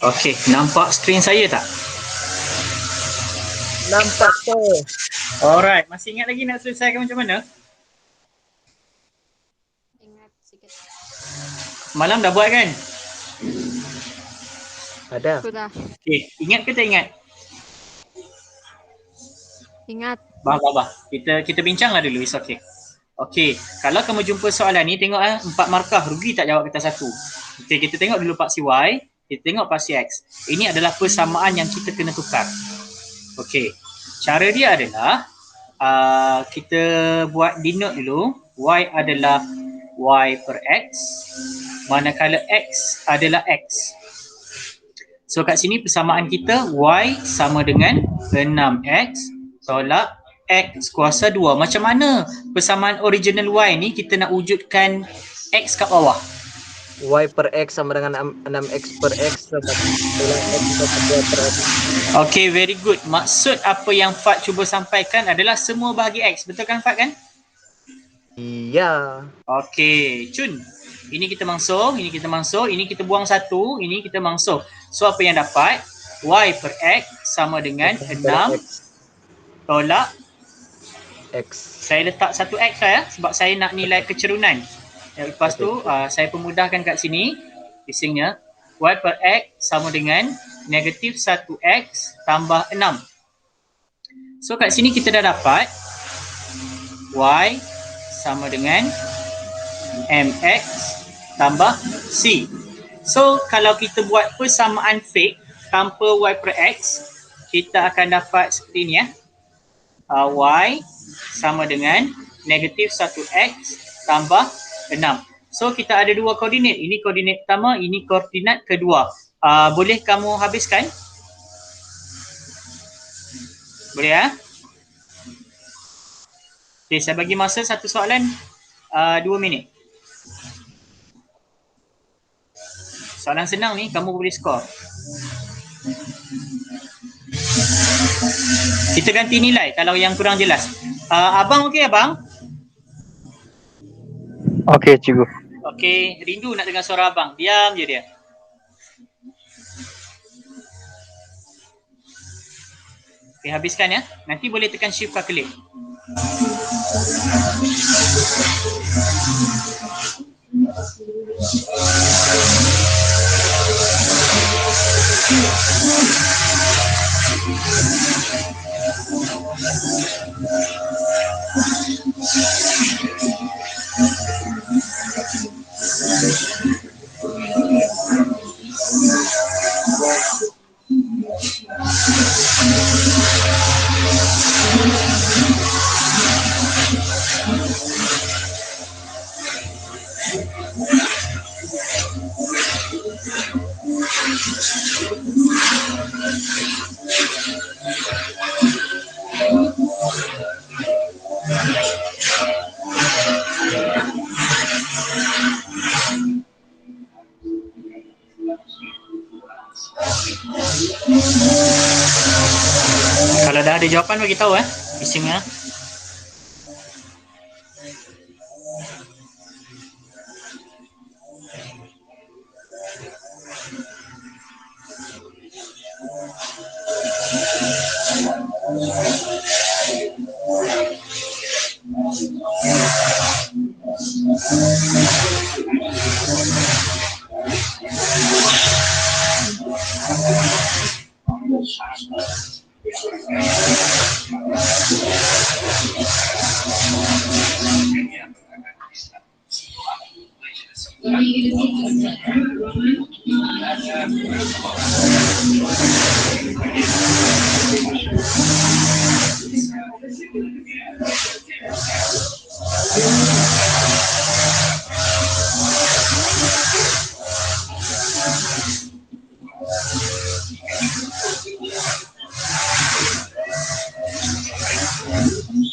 Okey, nampak skrin saya tak? Nampak tu. Alright, masih ingat lagi nak selesaikan macam mana? Ingat sikit. Malam dah buat kan? Ada. Sudah. Okey, ingat ke tak ingat? Ingat. Bah. Kita bincanglah dulu, it's okay. Okey, kalau kamu jumpa soalan ni, tengok 4 markah, rugi tak jawab kita satu. Okey, kita tengok dulu paksi Y, kita tengok paksi X. Ini adalah persamaan yang kita kena tukar. Okey, cara dia adalah kita buat denote dulu. Y adalah Y per X, manakala X adalah X. So kat sini persamaan kita Y sama dengan 6X tolak X kuasa 2. Macam mana persamaan original Y ni kita nak wujudkan X kat bawah? Y per X sama dengan 6X per X sama dengan X per X. Okay, very good. Maksud apa yang Fad cuba sampaikan adalah semua bahagi X. Betul kan Fad kan? Iya. Okay, Cun. Ini kita mangsung, ini kita mangsung, ini kita buang satu, ini kita mangsung. So apa yang dapat? Y per X sama dengan 6 tolak X. Saya letak satu X lah ya, sebab saya nak nilai kecerunan. Lepas tu saya pemudahkan kat sini bisingnya. Y per X sama dengan negatif 1X tambah 6. So kat sini kita dah dapat Y sama dengan MX tambah C. So kalau kita buat persamaan fake tanpa Y per X, kita akan dapat seperti ni ya. Y sama dengan negatif 1X tambah 6. So kita ada dua koordinat. Ini koordinat pertama, ini koordinat kedua. Boleh kamu habiskan? Boleh ya? Okay, saya bagi masa satu soalan 2 minit. Soalan senang ni, kamu boleh skor. Kita ganti nilai kalau yang kurang jelas. Abang okey abang? Okey cikgu. Okey, rindu nak dengar suara abang. Diam je dia. Okey, habiskan ya. Nanti boleh tekan shift calculate. Kalau dah ada jawapan bagi tahu bisingnya.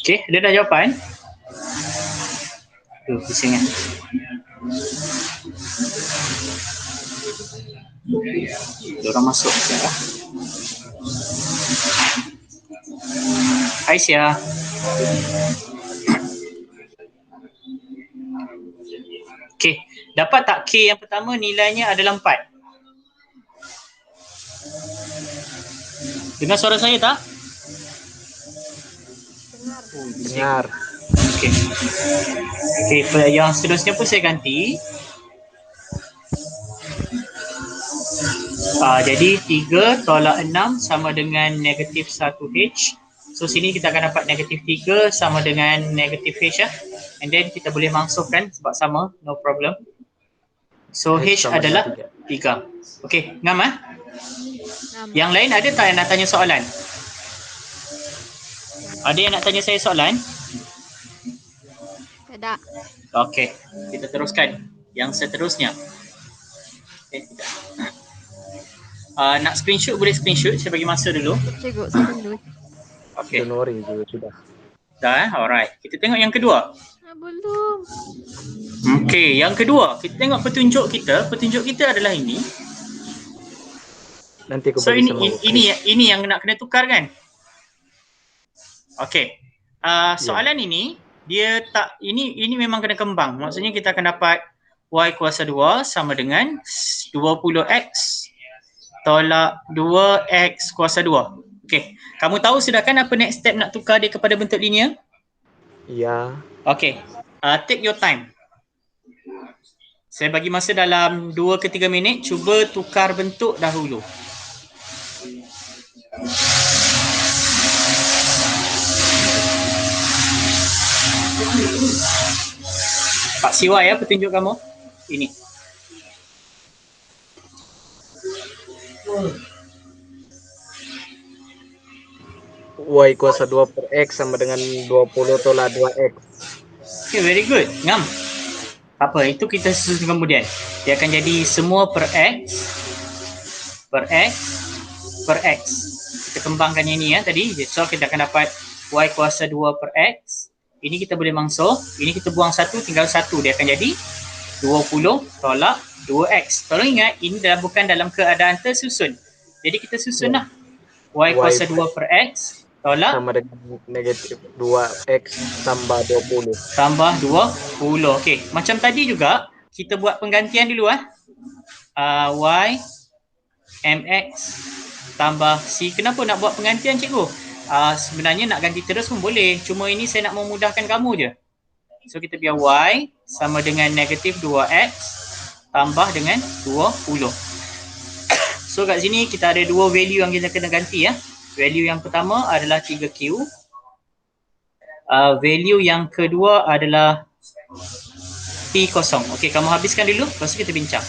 Okey, ada dah jawapan? Bisingnya. Diorang masuk ya. Aisyah. Okey, dapat tak K yang pertama nilainya adalah 4? Dengar suara saya tak? Dengar. Oh, Dengar. Okey. Okey, yang seterusnya pun saya ganti. Jadi 3 tolak 6 sama dengan negatif 1H. So sini kita akan dapat negatif 3 sama dengan negatif H ya. And then kita boleh masukkan sebab sama, no problem. So H sama adalah dengan 3. Okey, ngam ah? Ngam. Yang lain ada tak yang nak tanya soalan? Ada yang nak tanya saya soalan? Tidak. Okey, kita teruskan. Yang seterusnya. Tidak. Nak screenshot boleh screenshot, saya bagi masa dulu. Cikgu, saya dulu. Okey, Januari juga sudah. dah alright. Kita tengok yang kedua. Belum. Okey, yang kedua, kita tengok petunjuk kita. Petunjuk kita adalah ini. Nanti aku So bagi ini sama ini yang nak kena tukar kan? Okey. Soalan ini dia tak ini memang kena kembang. Maksudnya kita akan dapat y kuasa 2 sama dengan 20x tolak 2x kuasa 2. Okey. Kamu tahu sudah kan apa next step nak tukar dia kepada bentuk linear? Ya. Okey. Take your time. Saya bagi masa dalam 2 ke 3 minit, cuba tukar bentuk dahulu. Pak Siwa ya petunjuk kamu. Ini. Y kuasa 2 per X sama dengan 20 tolak 2X. Okay, very good. Ngam. Apa, itu kita susun kemudian. Dia akan jadi semua per X per X per X. Kita kembangkan ini ya tadi. So kita akan dapat Y kuasa 2 per X. Ini kita boleh masuk. Ini kita buang 1, tinggal 1. Dia akan jadi 20 tolak 2X. Tolong ingat, ini bukan dalam keadaan tersusun. Jadi kita susun lah. Y kuasa 2 per X tolak sama dengan negatif 2X tambah 20. Tambah 20. Okey, macam tadi juga kita buat penggantian dulu Y MX tambah C. Kenapa nak buat penggantian cikgu? Sebenarnya nak ganti terus pun boleh. Cuma ini saya nak memudahkan kamu je. So kita biar Y sama dengan negatif 2X tambah dengan 20. So kat sini kita ada dua value yang kita kena ganti ya. Value yang pertama adalah 3Q. Value yang kedua adalah P kosong. Okey, kamu habiskan dulu, lepas tu kita bincang.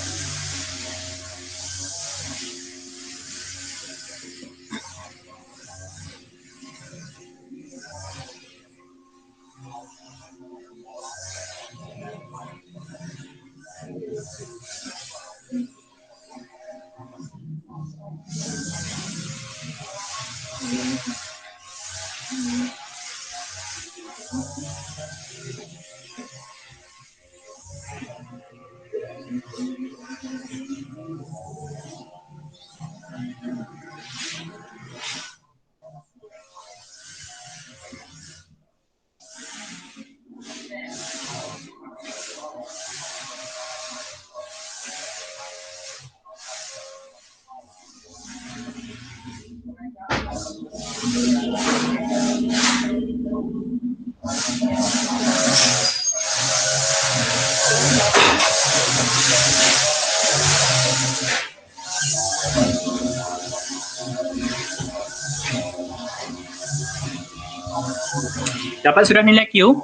Dapat sudah nilai Q?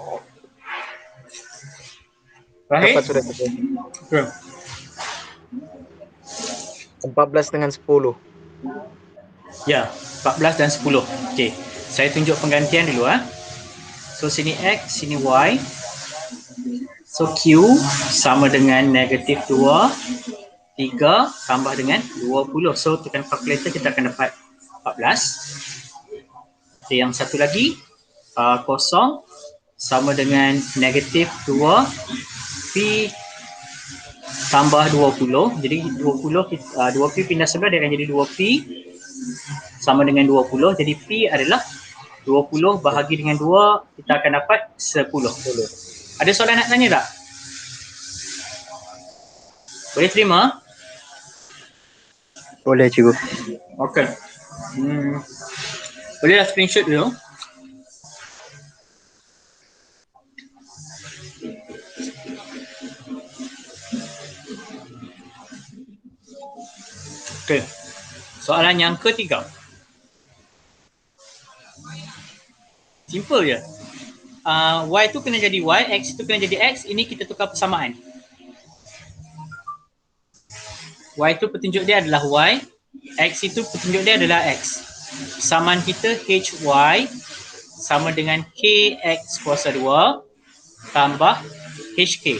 Rahid? Dapat sudah cukup. 14 dengan 10. Ya, 14 dan 10. Okey, saya tunjuk penggantian dulu So sini X, sini Y. So Q sama dengan negatif 2, 3 tambah dengan 20. So tekan calculator kita akan dapat 14. Okay, yang satu lagi kosong sama dengan negatif 2 P tambah 20. Jadi 2P pindah sebelah dia akan jadi 2P sama dengan 20. Jadi P adalah 20 bahagi dengan 2, kita akan dapat 10. Ada soalan nak tanya tak? Boleh terima? Boleh cikgu. Okay. Bolehlah screenshot dulu. Okay. Soalan yang ketiga. Simple je. Y tu kena jadi Y, X tu kena jadi X. Ini kita tukar persamaan. Y tu petunjuk dia adalah Y, X itu petunjuk dia adalah X. Persamaan kita HY sama dengan KX kuasa 2 tambah HK.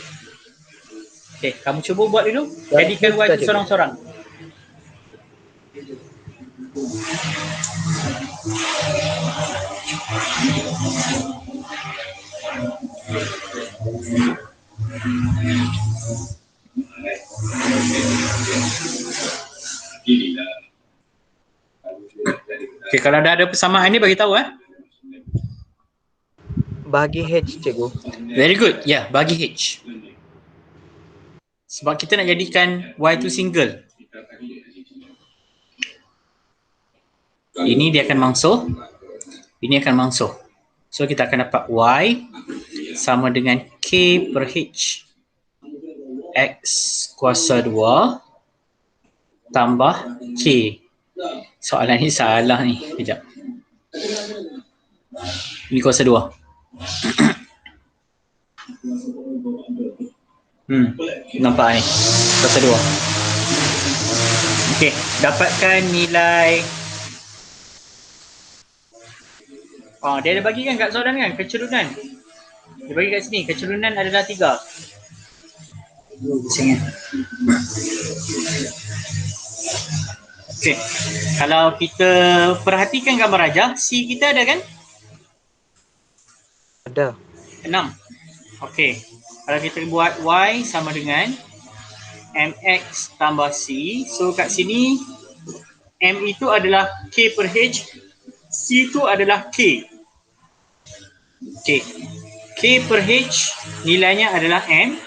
Okay, kamu cuba buat dulu. Jadikan Y tu sorang-sorang. Okay, kalau dah ada persamaan ni bagi tahu Bagi H cikgu. Very good. Ya, yeah, bagi H. Sebab kita nak jadikan Y tu single. Ini dia akan mangsuh. Ini akan mangsuh. So kita akan dapat Y sama dengan K per H. X kuasa 2 tambah K. Soalan ni salah ni. Sekejap. Ini kuasa 2. Nampak ni. Kuasa 2. Okey, dapatkan nilai. Dia ada bagi kan kat soalan kan, kecerunan. Dia bagi kat sini, kecerunan adalah 3. Sini. Okey. Kalau kita perhatikan gambar rajah, C kita ada kan? Ada. 6. Okey. Kalau kita buat Y sama dengan MX tambah C. So kat sini M itu adalah K per H. C itu adalah K. Okey. K per H nilainya adalah M.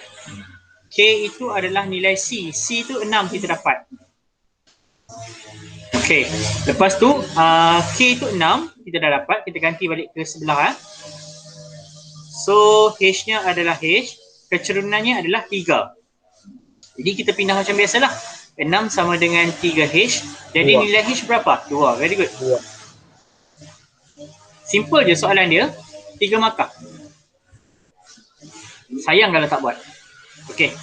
K itu adalah nilai C. C itu 6 kita dapat. Okey. Lepas tu K itu 6 kita dah dapat. Kita ganti balik ke sebelah. So H-nya adalah H. Kecerunannya adalah 3. Jadi kita pindah macam biasalah. 6 sama dengan 3H. Jadi 2. Nilai H berapa? 2. Very good. 2. Simple je soalan dia. 3 markah. Sayang kalau tak buat. Okey.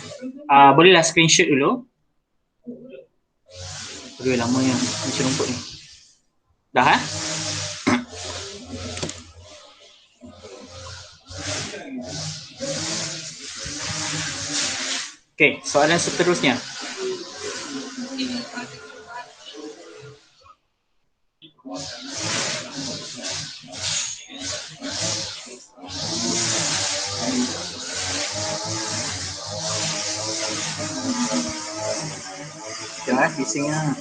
Bolehlah screenshot dulu. Aduh, lamanya macam rumput ni. Dah Okey, soalan seterusnya. Ya, bisingnya.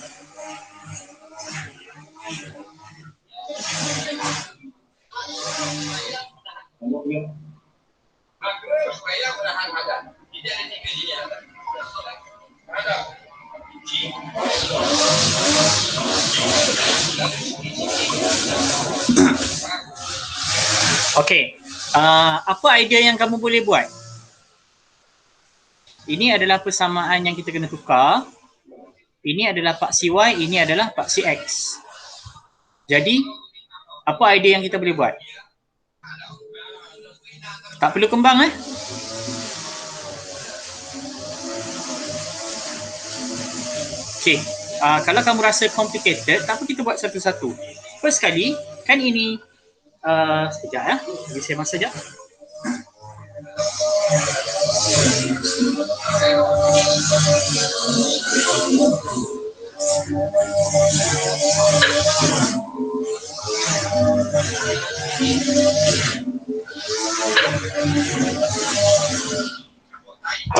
Okey, apa idea yang kamu boleh buat? Ini adalah persamaan yang kita kena tukar. Ini adalah paksi Y, ini adalah paksi X. Jadi, apa idea yang kita boleh buat? Tak perlu kembang Okey, kalau kamu rasa complicated, tak apa kita buat satu-satu. First kali, kan ini sekejap bagi saya masa sekejap.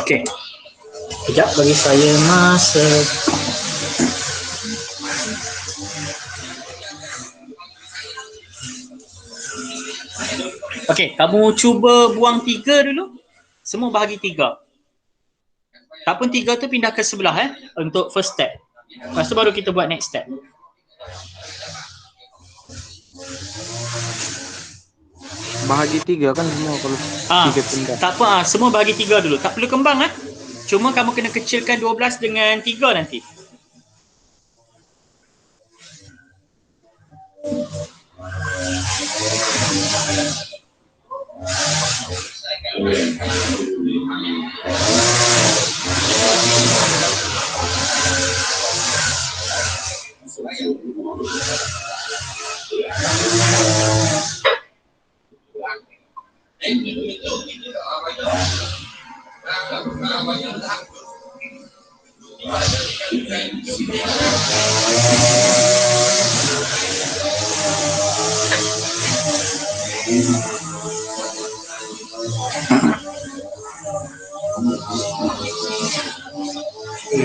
Okey. Sekejap bagi saya masa. Okey, kamu cuba buang 3 dulu. Semua bahagi 3. Tak pun 3 tu pindah ke sebelah untuk first step. Lepas tu baru kita buat next step. Bahagi 3 kan semua kalau Ah, 3 pindah. tak apa, semua bahagi 3 dulu. Tak perlu kembang Cuma kamu kena kecilkan 12 dengan 3 nanti.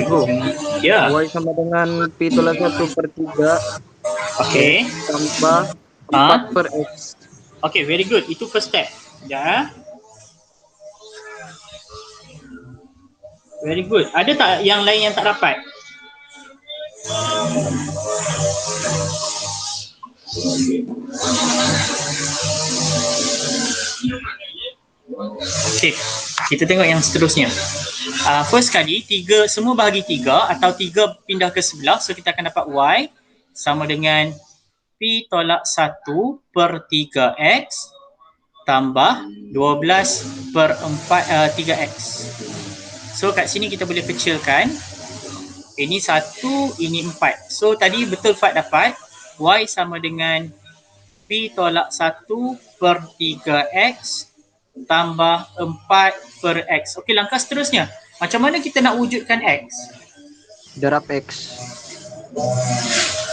Bro, Ya, Y sama dengan P tolak 1/3 okey. tambah Ah, 4 per X. okey, very good. Itu first step. Ya. Very good. Ada tak yang lain yang tak dapat? Okey, kita tengok yang seterusnya. First kali, semua bahagi 3 atau 3 pindah ke sebelah. So, kita akan dapat Y sama dengan P tolak 1/3 X tambah 12 per 3X. So, kat sini kita boleh kecilkan. Ini 1, ini 4. So, tadi betul Fad dapat Y sama dengan P tolak 1/3 X tambah 4 per X. Okey, langkah seterusnya. Macam mana kita nak wujudkan X? Darab X.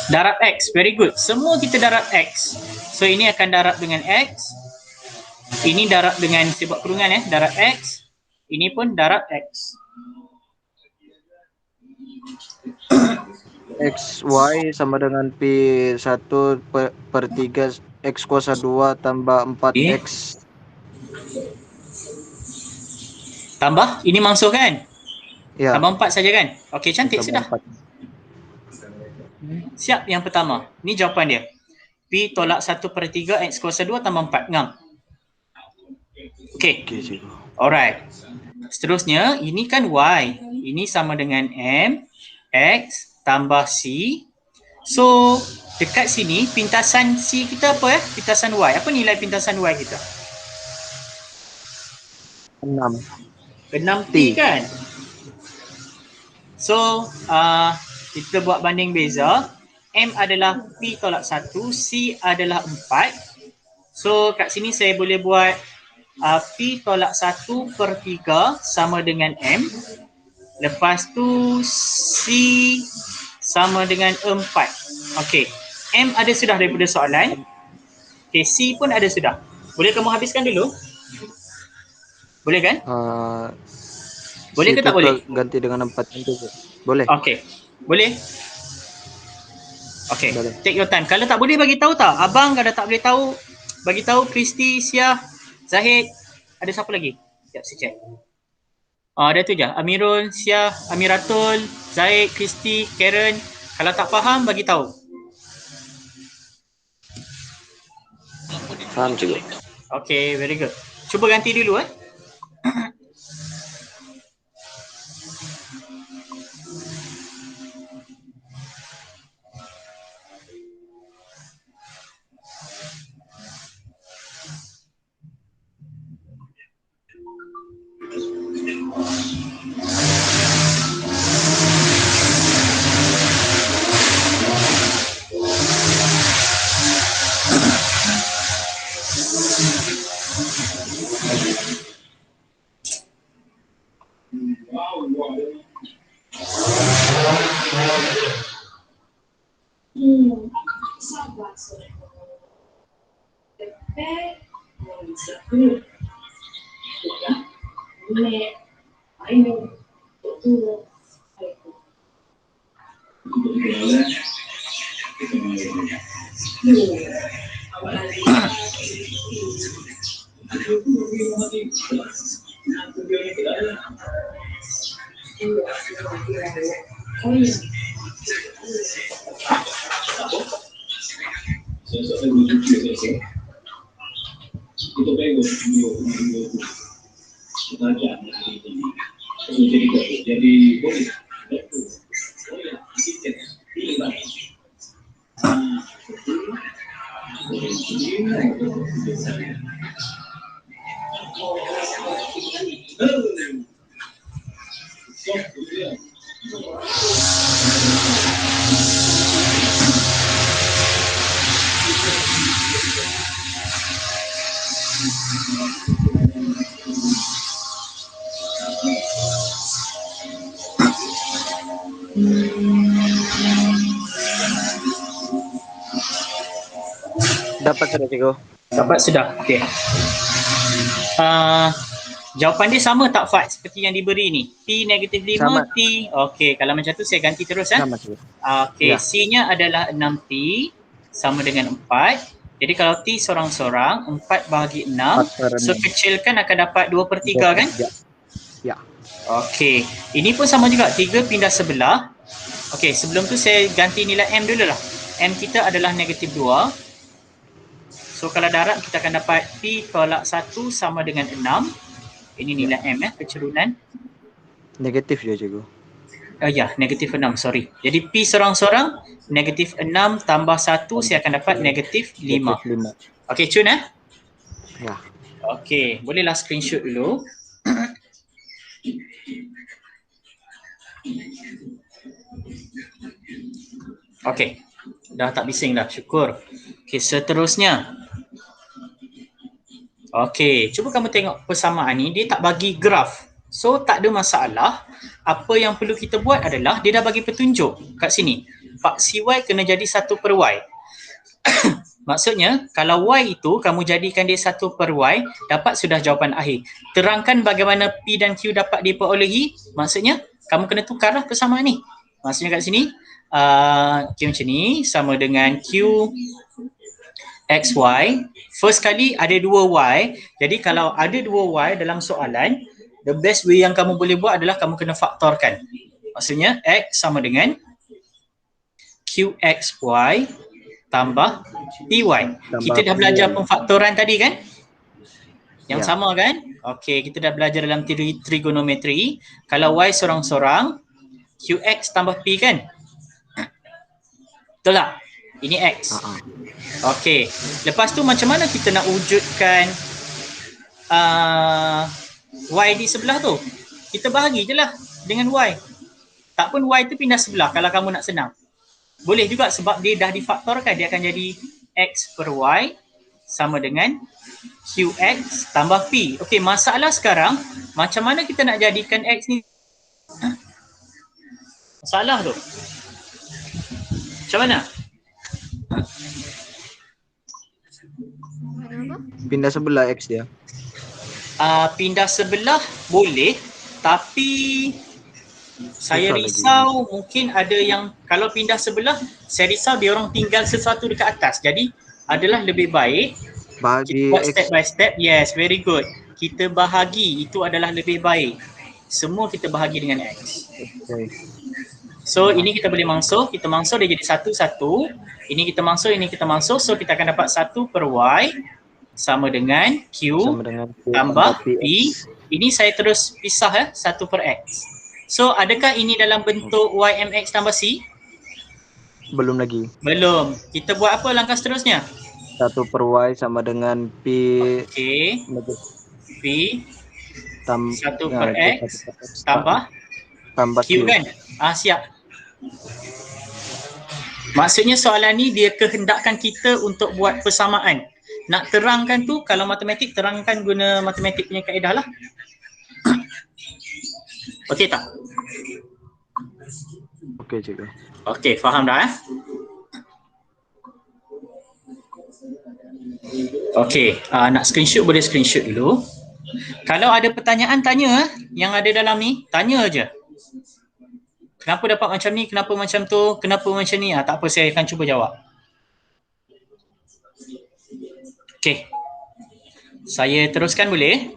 Darab X. Very good. Semua kita darab X. So, ini akan darab dengan X. Ini darab dengan, saya buat kurungan darab X. Ini pun darab X. XY sama dengan P1/3 X kuasa 2 tambah 4X. Tambah, ini mangsuh kan? Ya. Tambah 4 saja kan? Okey, cantik, sudah. Tambah 4. Siap yang pertama. Ni jawapan dia. P tolak 1/3 X kuasa 2 tambah 4. Ngam. Okey. Okey, cikgu. Alright. Seterusnya, ini kan Y. Ini sama dengan M, X tambah C. So, dekat sini, pintasan C kita apa Pintasan Y. Apa nilai pintasan Y kita? 6. 6T kan? So, kita buat banding beza. M adalah P tolak 1, C adalah 4. So, kat sini saya boleh buat P tolak 1/3 sama dengan M. Lepas tu C sama dengan 4. Okey. M ada sudah daripada soalan. Okey, C pun ada sudah. Boleh kamu habiskan dulu? Boleh kan? Boleh ke tak boleh? Ganti dengan 4 itu. Boleh. Okey. Boleh? Okey. Boleh. Take your time. Kalau tak boleh bagi tahu tak? Abang kalau tak boleh tahu, bagi tahu Kristi, Syah, Zahid, ada siapa lagi? Sekejap saya check. Ada tu je. Amirul, Syah, Amiratul, Zahid, Kristi, Karen. Kalau tak faham bagi tahu. Faham cikgu. Okey, very good. Cuba ganti dulu Dapat sudah cikgu. Dapat sudah. Okey. Jawapan dia sama tak Fat seperti yang diberi ni? P negatif 5, Sama. T. Okey, kalau macam tu saya ganti terus Sama cikgu. Okey, Ya. C-nya adalah 6T sama dengan 4. Jadi kalau T sorang-sorang, 4 bahagi 6. So kecilkan akan dapat 2/3 kan? Ya. Okey, ini pun sama juga. 3 pindah sebelah. Okey, sebelum tu saya ganti nilai M dulu lah. M kita adalah negatif 2. So kalau darab kita akan dapat P tolak 1 sama dengan 6. Ini nilai M kecerunan. Negatif dia cikgu. Ya, negatif 6, sorry. Jadi P sorang-sorang, negatif 6 tambah 1, saya akan dapat negatif 5. Okey, cun Ya. Okey, bolehlah screenshot dulu. Okey, dah tak bising dah, syukur. Okey, seterusnya. Okey, cuba kamu tengok persamaan ni, dia tak bagi graf. So, tak ada masalah. Apa yang perlu kita buat adalah, dia dah bagi petunjuk kat sini. Faksi Y kena jadi 1/Y. Maksudnya, kalau Y itu kamu jadikan dia 1/Y, dapat sudah jawapan akhir. Terangkan bagaimana P dan Q dapat diperolehi. Maksudnya, kamu kena tukarlah persamaan ni. Maksudnya kat sini, Q macam ni sama dengan Q XY. First kali ada 2Y. Jadi kalau ada 2Y dalam soalan, the best way yang kamu boleh buat adalah kamu kena faktorkan. Maksudnya X sama dengan QXY tambah PY. Kita dah belajar pemfaktoran tadi kan? Yang sama kan? Okey, kita dah belajar dalam trigonometri. Kalau Y sorang-sorang, QX tambah P kan? Betul tak? Ini X. Okey. Lepas tu macam mana kita nak wujudkan Y di sebelah tu? Kita bahagi je lah dengan Y. Tak pun Y tu pindah sebelah kalau kamu nak senang. Boleh juga sebab dia dah difaktorkan. Dia akan jadi X per Y sama dengan QX tambah P. Okey, masalah sekarang macam mana kita nak jadikan X ni? Masalah tu. Macam mana? Pindah sebelah X dia. Pindah sebelah boleh, tapi saya risau mungkin ada yang kalau pindah sebelah, saya risau dia orang tinggal sesuatu dekat atas. Jadi adalah lebih baik bagi kita buat step by step. Yes, very good. Kita bahagi, itu adalah lebih baik. Semua kita bahagi dengan X. Okay. So ini kita boleh mangsuh, kita mangsuh dia jadi 1, 1. Ini kita mangsuh, ini kita mangsuh. So kita akan dapat 1/Y sama dengan Q tambah P. Ini saya terus pisah 1/X. So adakah ini dalam bentuk YMX tambah C? Belum lagi. Belum. Kita buat apa langkah seterusnya? 1/Y sama dengan P. Okey. P 1/X tambah Q kan? Siap. Maksudnya soalan ni dia kehendakkan kita untuk buat persamaan. Nak terangkan tu, kalau matematik terangkan guna matematik punya kaedah lah. Okey tak? Okey cikgu. Okey, faham dah Okey, nak screenshot boleh screenshot dulu. Kalau ada pertanyaan tanya yang ada dalam ni, tanya aja. Kenapa dapat macam ni, kenapa macam tu, kenapa macam ni? Tak apa, saya akan cuba jawab. Okey. Saya teruskan boleh?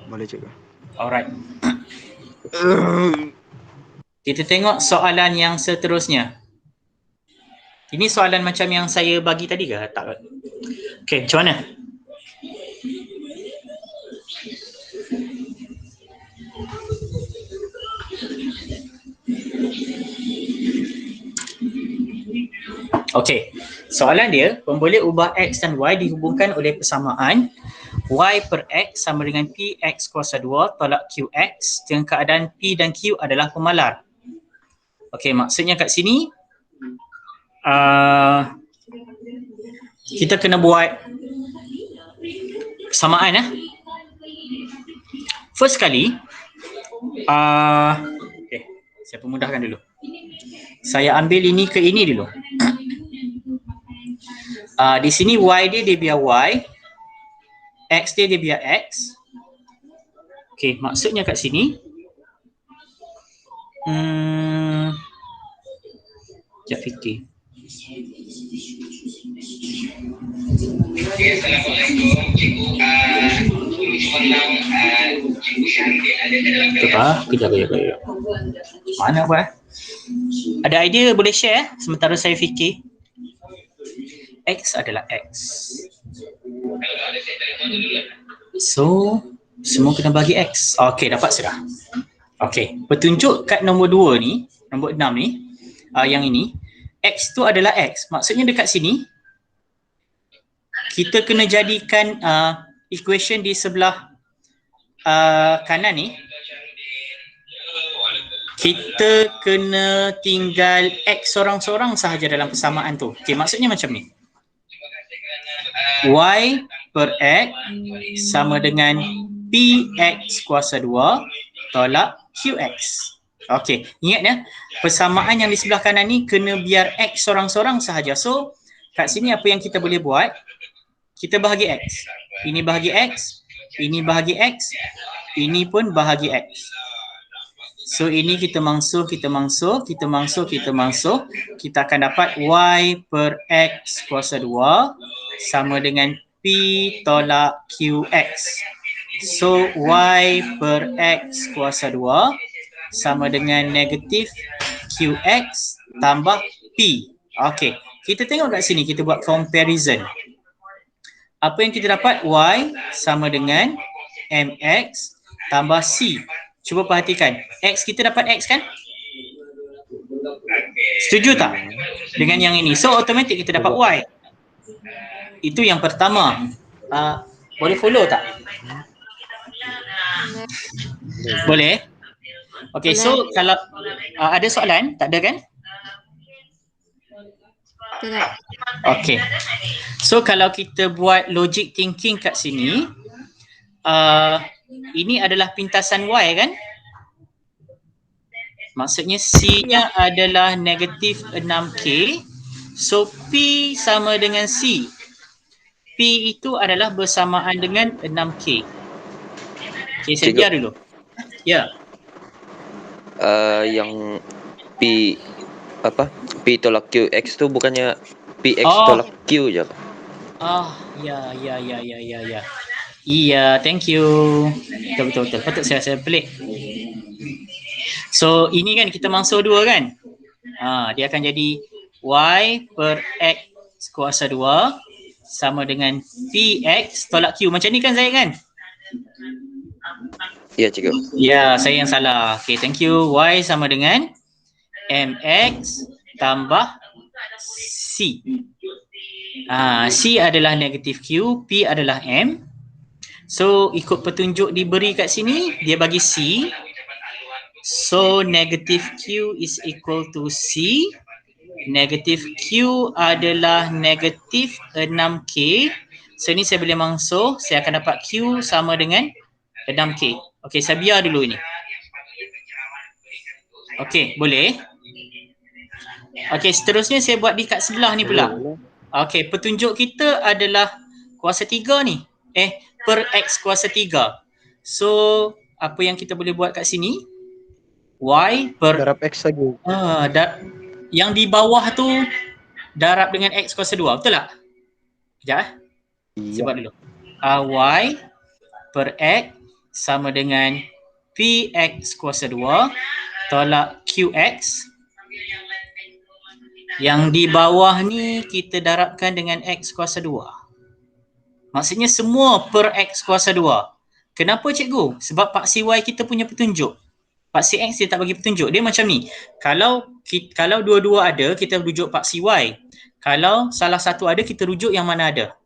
Boleh cikgu. Alright. Kita tengok soalan yang seterusnya. Ini soalan macam yang saya bagi tadi ke? Tak. Okey, macam mana? Okey, soalan dia, pemboleh ubah X dan Y dihubungkan oleh persamaan Y per X sama dengan PX kuasa 2 tolak QX dengan keadaan P dan Q adalah pemalar. Okey, maksudnya kat sini kita kena buat persamaan First kali, okay, saya pemudahkan dulu. Saya ambil ini ke ini dulu. Di sini Y dia biar Y, X dia biar X. Okay, maksudnya kat sini, sekejap fikir. Assalamualaikum, cikgu. Kejap. Mana buat? Ada idea boleh share sementara saya fikir. X adalah X. So, semua kena bagi X. Okey, dapat sudah. Okey, petunjuk kat nombor 2 ni, nombor 6 ni, yang ini, X tu adalah X. Maksudnya dekat sini, kita kena jadikan equation di sebelah kanan ni, kita kena tinggal X sorang-sorang sahaja dalam persamaan tu. Okey, maksudnya macam ni. Y per X sama dengan PX kuasa 2 tolak QX. Okey, ingat ya, persamaan yang di sebelah kanan ni kena biar X sorang-sorang sahaja. So, kat sini apa yang kita boleh buat, kita bahagi X. Ini bahagi X, ini bahagi X, ini pun bahagi X. So, ini kita mangsuh, kita akan dapat Y per X kuasa 2 sama dengan P tolak QX. So, Y per X kuasa 2 sama dengan negatif QX tambah P. Okey, kita tengok kat sini, kita buat comparison. Apa yang kita dapat? Y sama dengan MX tambah C. Cuba perhatikan, X kita dapat X kan? Setuju tak dengan yang ini? So, automatik kita dapat Y. Itu yang pertama. Boleh follow tak? Boleh? Okey, so kalau ada soalan, tak ada kan? Tak. Okey. So kalau kita buat logic thinking kat sini, ini adalah pintasan Y kan? Maksudnya C-nya adalah negatif 6K. So P sama dengan C. P itu adalah bersamaan dengan 6K. Okay, saya biar dulu. Ya. Yang P tolak QX tu bukannya PX tolak Q je? Ya. Iya, thank you. Betul. Patut saya pelik. So, ini kan kita mangsuh 2 kan? Dia akan jadi Y per X kuasa 2 sama dengan PX tolak Q. Macam ni kan saya kan? Ya, cikgu. Ya, saya yang salah. Okay, thank you. Y sama dengan MX tambah C. C adalah negatif Q, P adalah M. So, ikut petunjuk diberi kat sini, dia bagi C. So, negatif Q is equal to C. Negatif Q adalah negatif 6K. So, ni saya boleh mangsuh. Saya akan dapat Q sama dengan 6K. Okey, saya biar dulu ini. Okey, boleh? Okey, seterusnya saya buat di kat sebelah ni pula. Okey, petunjuk kita adalah kuasa 3 ni. Per X kuasa 3. So, apa yang kita boleh buat kat sini? Y per Darab X lagi. yang di bawah tu darab dengan X kuasa 2. Betul tak? Sekejap Iya. Sebab dulu. Y per X sama dengan PX kuasa 2 tolak QX. Yang di bawah ni kita darabkan dengan X kuasa 2. Maksudnya semua per X kuasa 2. Kenapa cikgu? Sebab paksi Y kita punya petunjuk. Paksi X dia tak bagi petunjuk. Dia macam ni. Kalau dua-dua ada, kita rujuk paksi Y. Kalau salah satu ada, kita rujuk yang mana ada.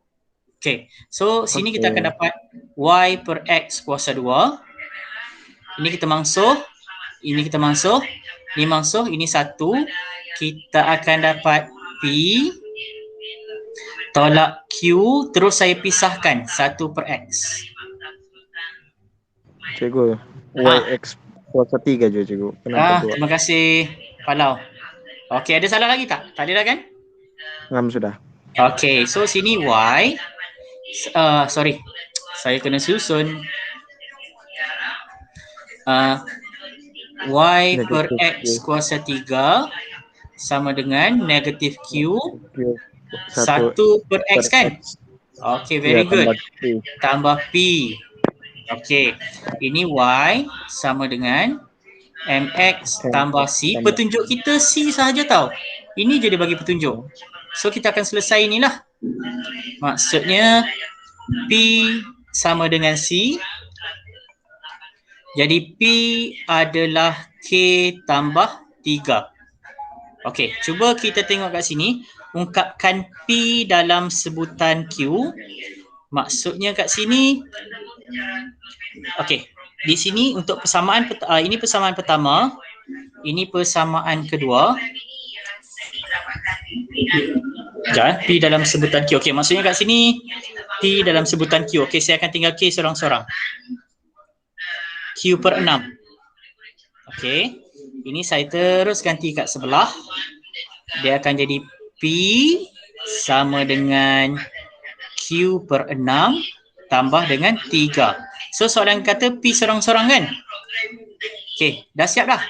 Okay. So, sini kita akan dapat Y per X kuasa 2. Ini kita mangsuh. Ini kita mangsuh. Ini mangsuh. Ini 1. Kita akan dapat P tolak Q. Terus saya pisahkan 1 per X. Cikgu, YX kuasa 3 je cikgu. Kenapa 2? Terima kasih Palau. Okey, ada salah lagi tak? Tak ada dah kan? Ngam sudah. Okey, so sini Y. Sorry. Saya kena susun. Y per X kuasa 3 sama dengan negatif Q 1 per X kan? Okey, very good. Tambah P. Okey, ini Y sama dengan MX tambah C. Petunjuk kita C sahaja tau. Ini je dia bagi petunjuk. So kita akan selesai inilah. Maksudnya P sama dengan C. Jadi P adalah K tambah 3. Okey, cuba kita tengok kat sini. Ungkapkan P dalam sebutan Q. Maksudnya kat sini. Okey, di sini untuk persamaan, ini persamaan pertama. Ini persamaan kedua. Sekejap, P dalam sebutan Q. Okey, maksudnya kat sini P dalam sebutan Q. Okey, saya akan tinggal K seorang-seorang. Q per 6. Okey, ini saya terus ganti kat sebelah. Dia akan jadi P sama dengan Q per 6 tambah dengan 3. So soalan kata P seorang-seorang kan? Okey, dah siap dah.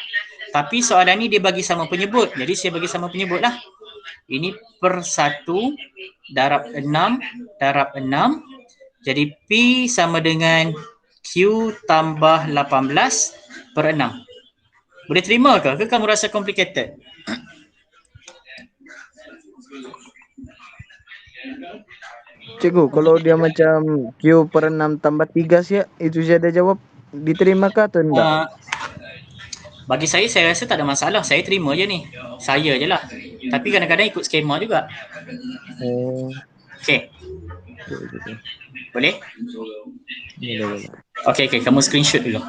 Tapi soalan ni dia bagi sama penyebut. Jadi saya bagi sama penyebut lah. Ini per 1 darab 6 darab 6. Jadi P sama dengan Q tambah 18 per 6. Boleh terima ke? Ke kamu rasa complicated? Cikgu, kalau dia macam Q per 6 tambah 3 siap, itu saya ada jawab, diterima ke atau enggak? Bagi saya rasa tak ada masalah. Saya terima je ni. Saya je lah. Tapi kadang-kadang ikut skema juga. Okey. Boleh? Boleh. Okey, kamu screenshot dulu.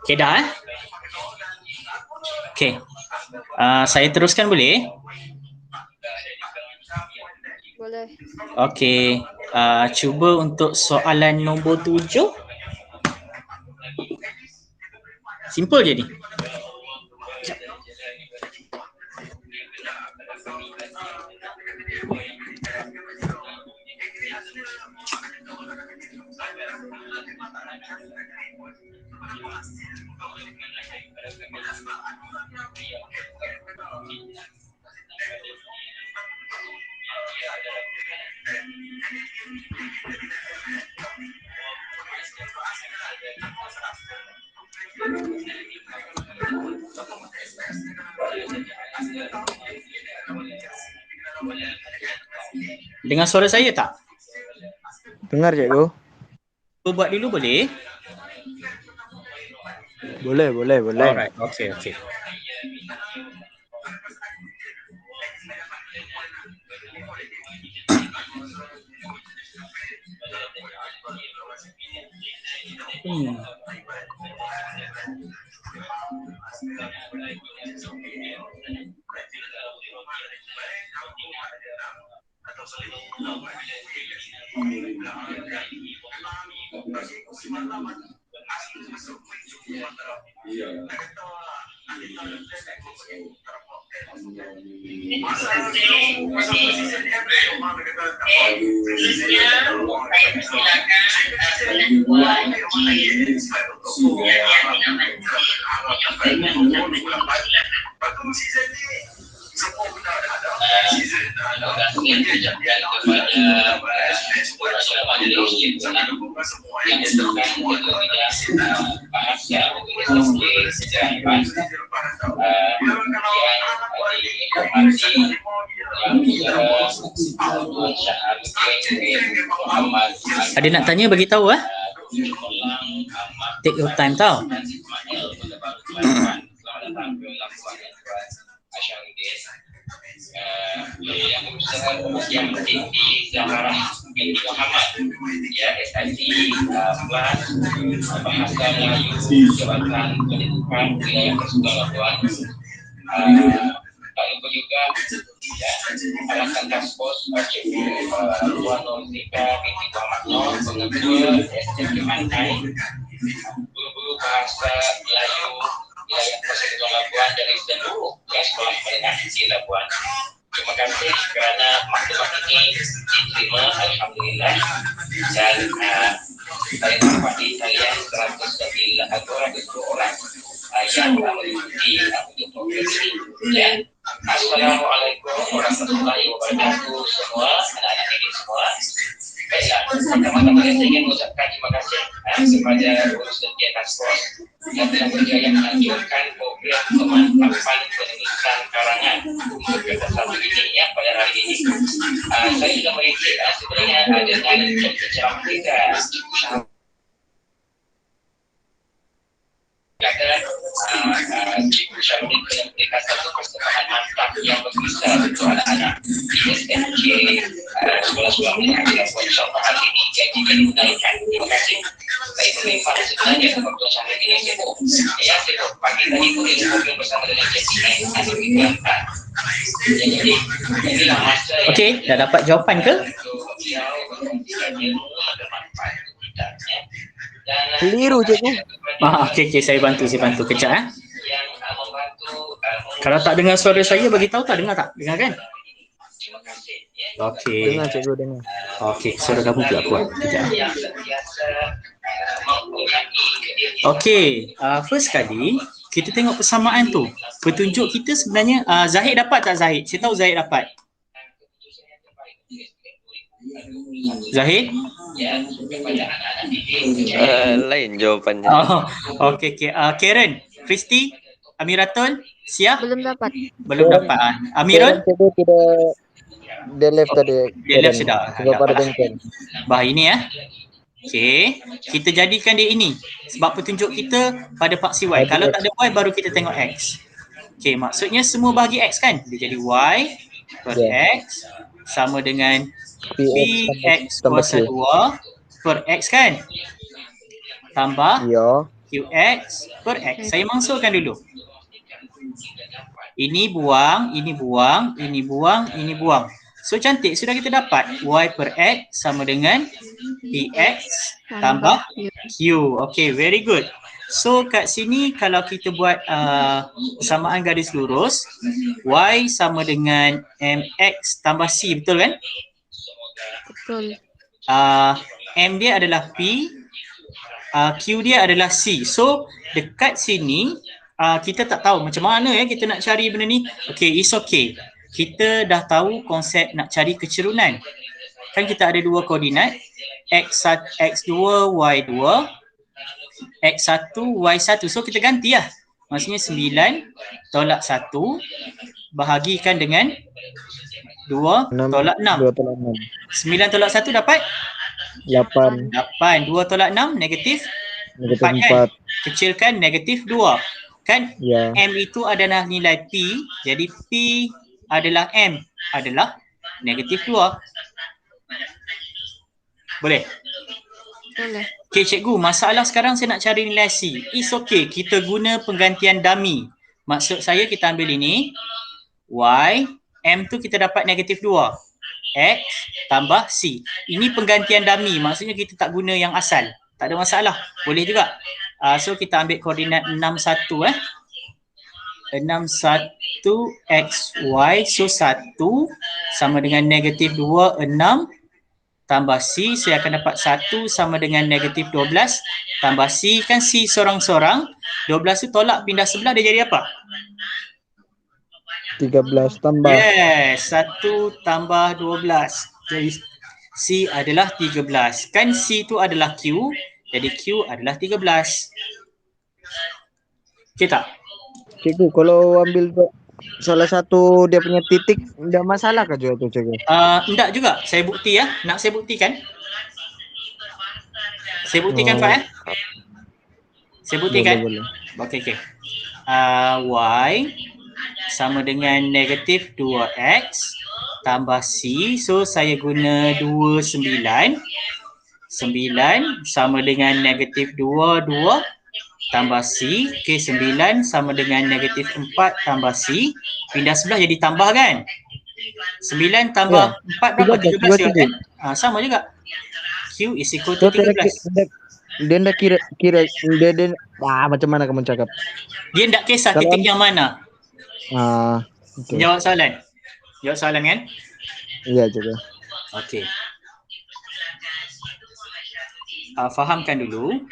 Okey dah Okey. Saya teruskan boleh? Boleh. Okey. Cuba untuk soalan nombor 7. Simple je ni. Dengar suara saya tak? Dengar cikgu? Cuba buat dulu boleh? Boleh. Alright, okay. Ada nak tanya bagi tahu Take your time tau. Yang tinggi Zaharah binti Muhammad, ya, SID plus Bahasa Melayu Jabatan Pendidikan Wilayah Persekutuan Labuan. Tak lupa juga ya, alasan task force Cikgu Puan Nurika binti Muhammad Nur, pengetua SDM Kemantai, guru-guru Bahasa Melayu Wilayah Persekutuan Labuan dari seluruh sekolah menengah di Labuan. Terima kasih kerana maklumat ini diterima, alhamdulillah. Dan saya dapat kalian 210 orang yang mengikuti untuk profesi. Ya. Assalamualaikum warahmatullahi wabarakatuh semua, anak-anak didik semua. Baiklah, pertama-tama saya ingin mengucapkan terima kasih kepada Urus Setia Task Force yang telah berjaya menganjurkan program pemantapan penulisan karangan untuk kerjasama begini ya pada hari ini. Saya sudah merintik sebenarnya dengan ceramah kita Cikgu Syarudin kena memberikan satu persembahan mantap yang berbisa untuk anak-anak di SMK sekolah-sekolah menengah di Labuan. InsyaAllah hari ini janjinya dinaikkan. Terima kasih. Saya terlibat sebenarnya sebab Tuan Syahrir ini sibuk. Ya, sibuk. Pagi tadi boleh berhubung bersama dengan JPN ada kita. Jadi, inilah masa Okey, dah dapat jawapan ke? untuk beliau berkontribusi ilmu bermanfaat untuk kita. Keliru, cikgu. Okey, saya bantu kejap Yang membantu Kalau tak dengar suara saya, bagi tahu tak dengar tak? Dengar kan? terima kasih ya. Okey. Dengar, cikgu, dengar. Okey, suara kamu pula kuat. Kejap. Yang sentiasa mempunyai kediri. Okey, first kali kita tengok persamaan tu. Petunjuk kita sebenarnya Zahid dapat tak Zahid? Saya tahu Zahid dapat. Zahid? Ya, kepada anak-anak didik Lain jawapannya. Oh, okey. Karen, Kristi, Amiratul, siap? Belum dapat. Belum dapat. Amirul? Cikgu tidak dia left tadi. Dia left sudah. Sebab Tak ada apalah. bengkel. Bah ini Okey, kita jadikan dia ini. Sebab petunjuk kita pada paksi Y. Kalau tak ada Y baru kita tengok X. Okey, maksudnya semua bahagi X kan? Dia jadi Y per X sama dengan PX kuasa 2 per X kan? Tambah Ya. QX per X. Saya mangsulkan dulu. Ini buang, ini buang, ini buang, ini buang. So cantik, sudah kita dapat Y per X sama dengan PX tambah Q. Okay, very good. So kat sini kalau kita buat persamaan garis lurus, Y sama dengan MX tambah C, betul kan? Betul. M dia adalah P, Q dia adalah C. So dekat sini kita tak tahu macam mana kita nak cari benda ni. Okay, it's okay. Kita dah tahu konsep nak cari kecerunan. Kan kita ada dua koordinat, X1, X2, Y2, X1, Y1. So kita ganti lah. Maksudnya 9 tolak 1 bahagikan dengan 2 tolak 6. 2 tolak 6. 9 tolak 1 dapat? 8. 8. 2 tolak 6 negatif Negatif 4 kan? 4. Kecilkan negatif 2. Kan Ya. M itu adalah nilai P. Jadi P adalah M adalah negatif 2. Boleh? Boleh. Okay cikgu, masalah sekarang saya nak cari nilai C. It's okay, kita guna penggantian dummy. Maksud saya kita ambil ini, Y, M tu kita dapat negatif 2. X tambah C. Ini penggantian dummy, maksudnya kita tak guna yang asal. Tak ada masalah, boleh juga. So kita ambil koordinat 61 61XY. So 1 sama dengan negatif 2, 6 tambah C, saya akan dapat 1 sama dengan negatif 12 tambah C, kan C sorang-sorang, 12 tu tolak pindah sebelah, dia jadi apa? 13 tambah. Yes, 1 tambah 12. Jadi C adalah 13. Kan C tu adalah Q, jadi Q adalah 13. Okay tak? Cikgu, kalau ambil salah satu dia punya titik, tidak masalah kah juga tu cikgu? Enggak juga, saya bukti ya. Nak saya buktikan? Saya buktikan Oh, Pak ya? Saya buktikan? boleh. Okey. Y sama dengan negatif 2X tambah C. So saya guna 29. 9 sama dengan negatif 2 tambah C. Okey, 9 sama dengan negatif 4 tambah C. Pindah sebelah jadi tambah kan? 9 tambah 4 berapa? 13 juga kan? Sama juga. Q is equal to 13. Dia ndak kira dia macam mana kamu cakap? Dia tak kisah Kalau titik yang mana. Okay. Jawab soalan. Jawab soalan kan? Iya juga. Okey. Fahamkan dulu.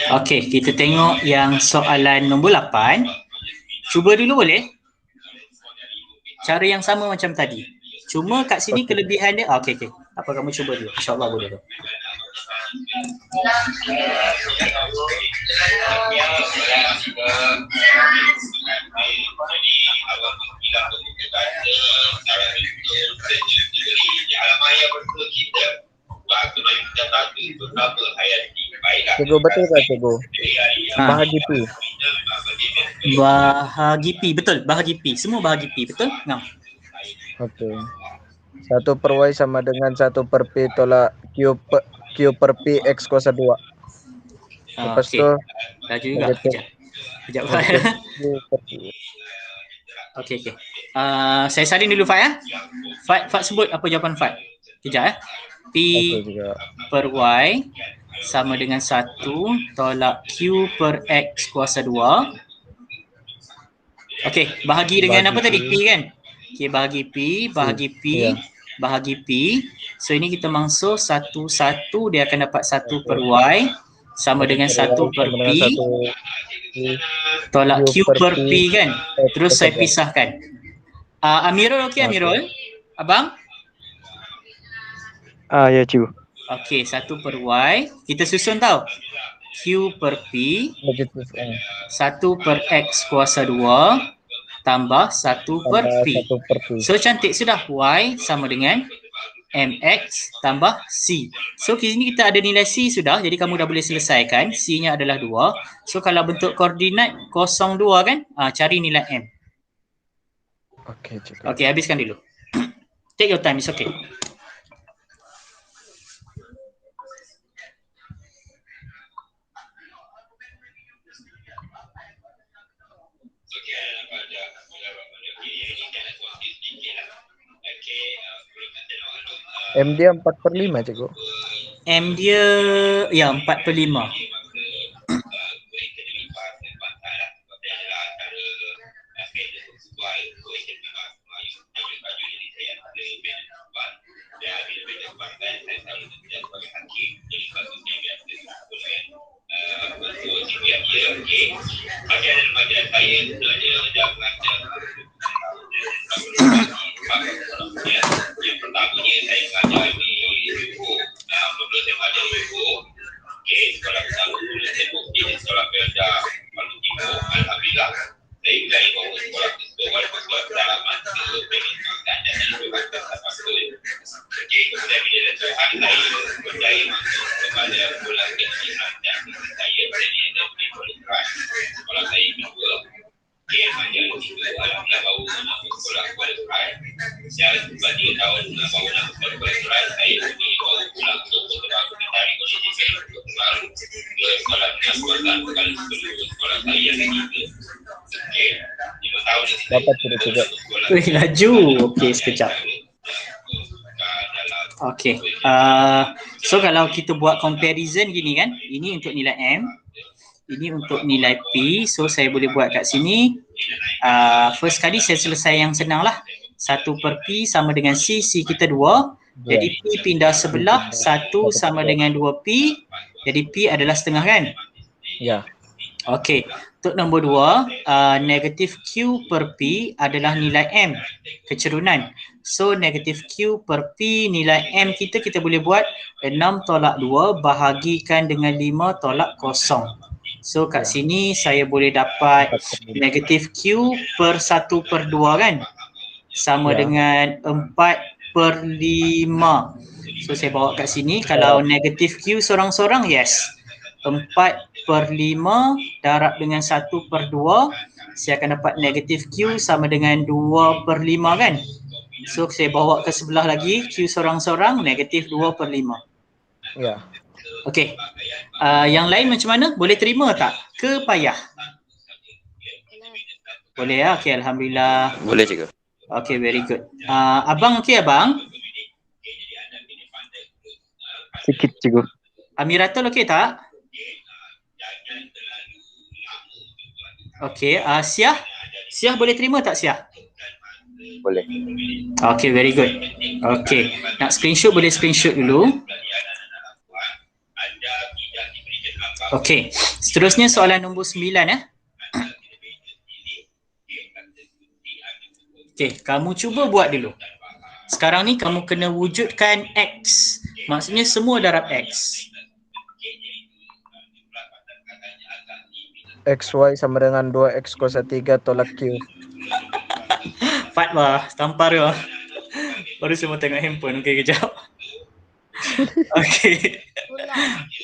Okey, kita tengok yang soalan nombor 8. Cuba dulu boleh? Cara yang sama macam tadi. Cuma kat sini kelebihan dia. Okey. Apa kamu cuba dulu? InsyaAllah boleh tu. Cikgu, betul tak cikgu? Bahagi P. Bahagi P, betul. Bahagi P. Semua bahagi P, betul? Ngam. Okey. 1 per Y sama dengan 1 per P tolak Q per P X kuasa 2. Lepas tu laju juga. Kejap. Okey. Saya salin dulu Fat ya. Fat sebut apa jawapan Fat. Kejap ya. P per Y sama dengan 1 tolak Q per X kuasa 2. Okey, bahagi dengan apa tadi? P kan? Okey, bahagi P. Bahagi P. So ini kita mangsuh 1 dia akan dapat 1 per Y sama dengan 1 per P tolak Q per P kan? Terus saya pisahkan. Amirul okey Amirul? Abang? Ya cikgu. Okey, 1 per Y. Kita susun tau. Q per P 1 per X kuasa 2 tambah 1 per P. So cantik sudah. Y sama dengan MX tambah C. So kini kita ada nilai C sudah. Jadi kamu dah boleh selesaikan. C-nya adalah 2. So kalau bentuk koordinat 0,2 kan? Cari nilai M. Okey, habiskan dulu. Take your time, it's okay. M dia 4 per 5 cikgu. M dia ya 4 per 5. yang ketiga alhamdulillah baru nak sekolah qualify. Saya bagi tahun baru nak sekolah qualify, saya ini baru pulang ke Kota Baru dari kondisi baru ke sekolah penasbatan kalau sebelum sekolah saya lagi ke. Okey, 5 tahun Dapat sudah juga. Wih, laju. Okey, sekejap. Okey. So kalau kita buat comparison gini kan, ini untuk nilai M, ini untuk nilai P. So saya boleh buat kat sini. First kali saya selesai yang senang lah. 1 per P sama dengan C, C kita 2. Jadi P pindah sebelah, 1 sama dengan 2P. Jadi P adalah setengah kan? Ya. Okey, untuk nombor 2, negatif Q per P adalah nilai M, kecerunan. So, negatif Q per P nilai M kita boleh buat 6 tolak 2 bahagikan dengan 5 tolak 0. So, kat sini saya boleh dapat negatif Q per 1 per 2 kan? Sama dengan 4 per 5. So, saya bawa kat sini. Kalau negatif Q sorang-sorang, yes. 4 per 5 darab dengan 1 per 2, saya akan dapat negatif Q sama dengan 2 per 5 kan? So saya bawa ke sebelah lagi, Q sorang-sorang negatif 2 per 5. Ya. Okey, yang lain macam mana? Boleh terima tak? Ke payah? Boleh ya? Okey, Alhamdulillah. Boleh juga. Okey, very good. Abang okey abang? Sikit cikgu. Amiratul okey tak? Okey, Syah? Syah boleh terima tak Syah? Boleh. Okay, very good. Okay, nak screenshot boleh screenshot dulu. Okay, seterusnya soalan nombor 9 ya. Okay, kamu cuba buat dulu. Sekarang ni kamu kena wujudkan X. Maksudnya semua darab X. XY sama dengan 2X kuasa 3 tolak Q. Fatwa, tampar ya. Baru saya mau tengok handphone. Okey, kejap. Okey.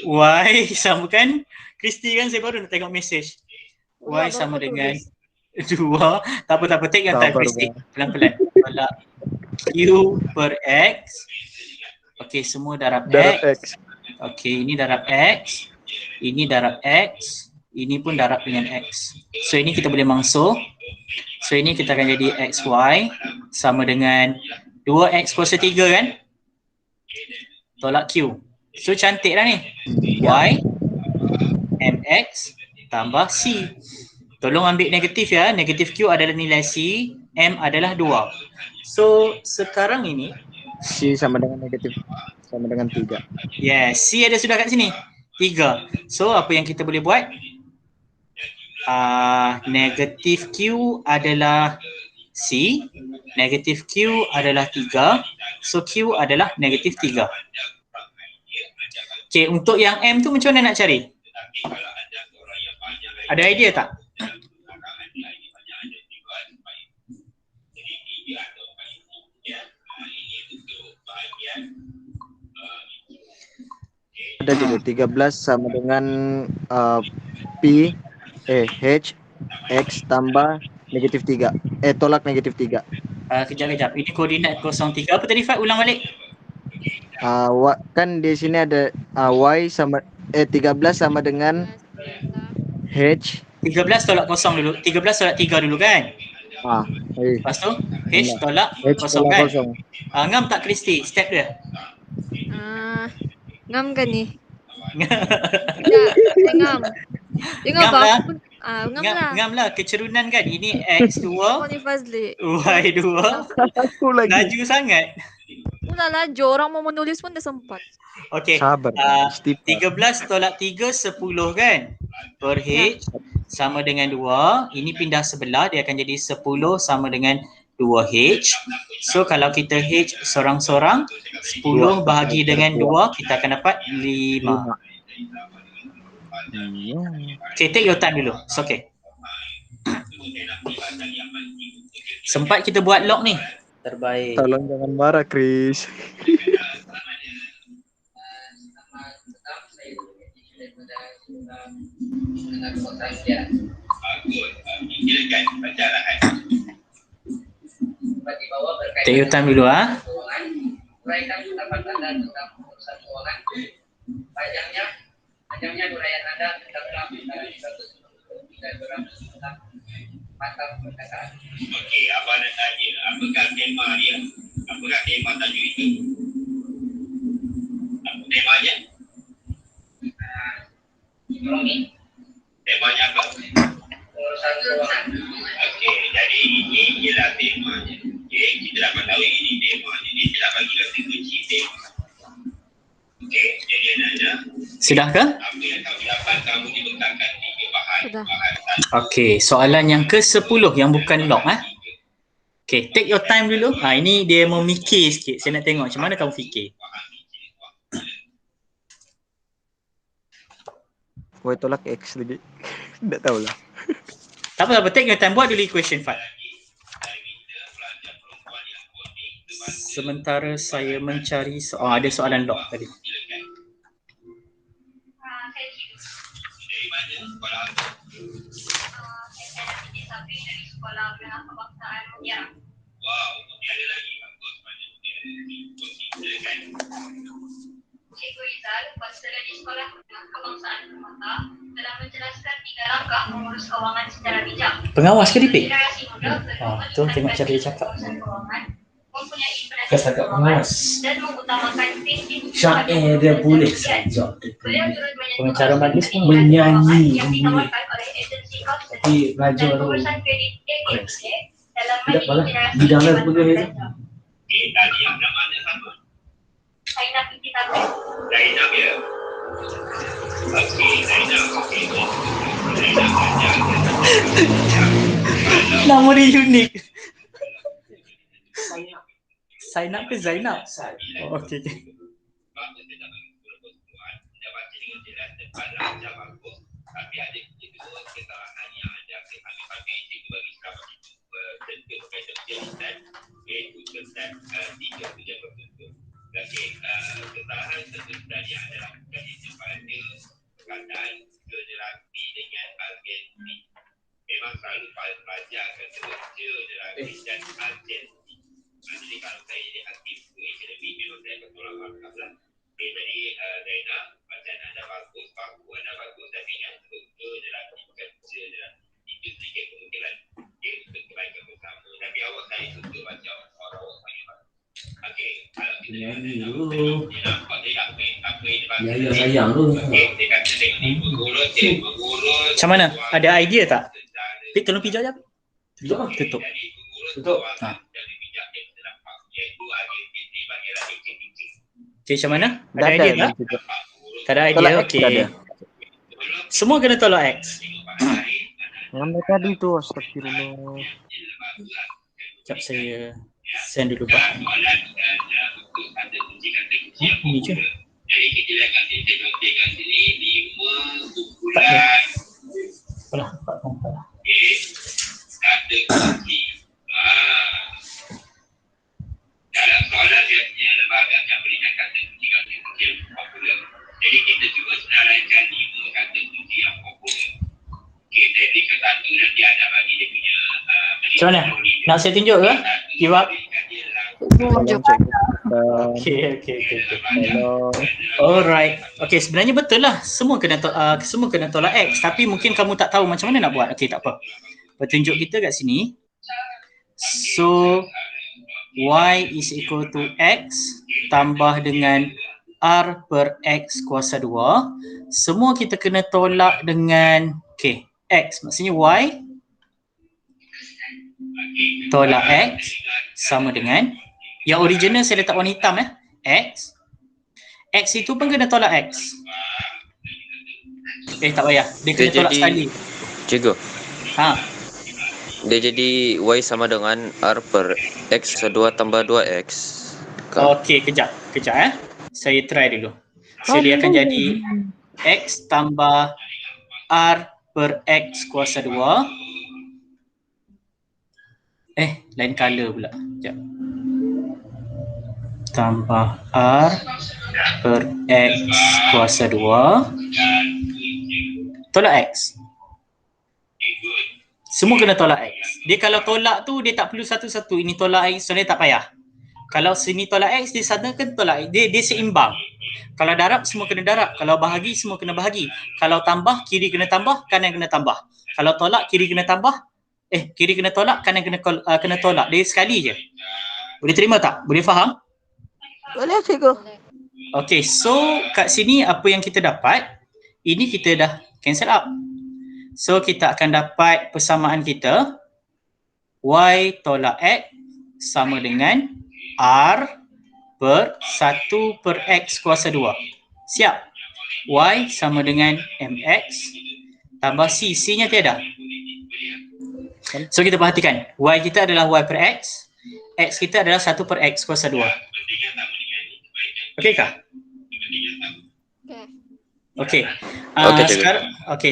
Y sama kan? Kristi kan saya baru nak tengok message. Y sama dengan 2. Tak apa. Take your time Kristi. Pelan-pelan. Tolak Q per X. Okey, semua darab X. Okey, ini darab X. Ini darab X. Ini pun darab dengan X. So ini kita boleh mangsuh. So ini kita akan jadi XY sama dengan 2X kuasa 3 kan? Tolak Q. So cantik lah ni. Y MX tambah C. Tolong ambil negatif ya. Negatif Q adalah nilai C. M adalah 2. So sekarang ini C sama dengan negatif sama dengan 3. yes, C ada sudah kat sini. 3. So apa yang kita boleh buat? Negatif Q adalah C, negatif Q adalah 3, so Q adalah negatif 3. Okay, untuk yang M tu macam mana nak cari? Ada idea tak? Ada juga 13 sama dengan P H X tambah negatif 3. Tolak negatif 3. Kejap. Ini koordinat 03. Apa tadi Fat? Ulang balik. Kan di sini ada Y sama 13 sama dengan H. 13 tolak 0 dulu. 13 tolak 3 dulu kan? Lepas tu H tolak 0 kan? Ngam tak Kristi? Step dia. Ngam kan ni? Tak, ngam. Tengok Ngam lah. Ngam lah. Kecerunan kan? Ini X2, Kau ni Fazli. Y2. Aku lagi. Laju sangat. Ulah laju. Orang mau menulis pun dah sempat. Okey. Sabar. 13 tolak 3, 10 kan? Per H sama dengan 2. Ini pindah sebelah. Dia akan jadi 10 sama dengan 2H. So kalau kita H sorang-sorang, 10 bahagi dengan 2, kita akan dapat 5. Okay, take your time dulu. It's okay. Sempat kita buat log ni. Terbaik. Tolong jangan marah, Chris. Silakan baca Take your time dulu ah. Uraikan pendapat Anda tentang satu orang. Panjangnya uraian Anda tentang antara 100 dan 200 tentang mata perkataan. Okey, Abang nak tanya, apakah tema dia? Apakah tema tajuk itu? Apa temanya? Temanya apa? Urusan keuangan. Okey, jadi ini ialah temanya. Okey, kita dapat tahu ini temanya. Ini tidak bagi kita kunci tema. Okey, jadi Nana. Sudah ke? Apa yang kamu dapat, kamu dibentangkan 3 bahan. Sudah. Okey, soalan yang ke-10 yang bukan log Okey, take your time dulu. Ini dia mau mikir sikit. Saya nak tengok macam mana kamu fikir. Y tolak X lagi. Tak tahulah. Tak apa, take your time. Buat dulu equation 5. Sementara saya mencari ada soalan log tadi. Dari mana sekolah? Dari sekolah menengah kebangsaan Muara. Wow, ada lagi bagus pada konsisten. Cikgu Izal, konselor di sekolah menengah kebangsaan Permata, telah menjelaskan 3 langkah mengurus kewangan secara bijak. Pengawas ke DP? Generasi muda tu tengok cara dia cakap. urusan kewangan, mempunyai Kes agak pengawas. dan mengutamakan prinsip Syair dia boleh saja Beliau turut Pengacara majlis pun menyanyi. yang ditawarkan oleh agensi kaunseling Tapi belajar dan tu urusan kredit AKP dalam tidak majlis boleh. generasi Di dalam muda boleh. belajar. Okey, tadi yang mana sama? Zainab binti Tabib. Zainab ya. Okey, Zainab. Okey. Zainab belajar. Nama dia unik. Zainab ke Zainab? Oh, okey. Bagus dia dapat perbuatan. Dia baca dengan jelas depan lancar bagus. Tapi ada kedua kesalahan yang ada ambil cikgu bagi sahabat itu tentu berkaitan dengan iaitu tentang 3 tujuan tertentu. Okey, kesalahan tertentu yang adalah bukan pada perkataan generasi dengan agensi. Memang selalu pelajar akan kerja generasi dan agensi. Jadi kalau saya jadi aktif akademi memang saya akan tolak markah lah. Okay, jadi Zainab, bacaan anda bagus, baku anda bagus, tapi yang kerja generasi bukan kerja generasi. Itu sedikit kemungkinan. Okay, untuk kebaikan bersama. Tapi awak saya suka baca orang-orang panggil bagus. Okey, kalau kita Nyanyi dia dulu. nampak dia apa yang dia Ya, ya, sayang tu. Okey, dia kata tengok ni mengurus. Macam mana? Ada idea tak? Pik, tolong pijak jap. Tutup. Tutup. Tutup. Okey, macam mana? Dah Ada idea tak? juga. Tak ada idea, Tolak X okey. dah ada. Semua kena tolak X. Yang tadi tu astagfirullah. Sekejap saya send dulu Pak. Ini je. Jadi kita akan tengok sini 5 Tak ada. kumpulan. Apalah, Pak. Okey. Kata kunci. Dalam soalan biasanya lembaga akan berikan kata kunci yang popular. Jadi kita cuba senaraikan 5 kata kunci yang popular. Okey, jadi ke-1 nanti ada bagi dia punya Macam mana? Nak saya tunjuk ke? Give up? Tolong cek. Okey. Tolong. Alright. Okey, sebenarnya betul lah. Semua kena tolak X. Tapi mungkin kamu tak tahu macam mana nak buat. Okey, tak apa. Petunjuk kita kat sini. So, Y is equal to X tambah dengan R per X kuasa 2. Semua kita kena tolak dengan, okey, X. Maksudnya Y tolak X sama dengan, yang original saya letak warna hitam X. X itu pun kena tolak X. Tak payah. Dia kena tolak jadi- sekali. Cikgu, Ha. dia jadi Y sama dengan R per X 2 tambah 2X. Okey, kejap. Saya try dulu. So dia akan jadi X tambah R per X kuasa 2. Lain color pula. Sekejap. Tambah R per X kuasa 2. Tolak X. Semua kena tolak X. Dia kalau tolak tu dia tak perlu satu-satu. Ini tolak X, so dia tak payah. Kalau sini tolak X, di sana kena tolak X. Dia seimbang. Kalau darab, semua kena darab. Kalau bahagi, semua kena bahagi. Kalau tambah, kiri kena tambah, kanan kena tambah. Kalau tolak, kiri kena tambah. Kiri kena tolak, kanan kena tolak. Dia sekali je. Boleh terima tak? Boleh faham? Boleh cikgu. Okay, so kat sini apa yang kita dapat, ini kita dah cancel out. So kita akan dapat persamaan kita, Y tolak X sama dengan R per 1 per X kuasa 2. Siap? Y sama dengan MX tambah C. C-nya tiada. So kita perhatikan, Y kita adalah Y per X, X kita adalah 1 per X kuasa 2. Okey kah? Okey.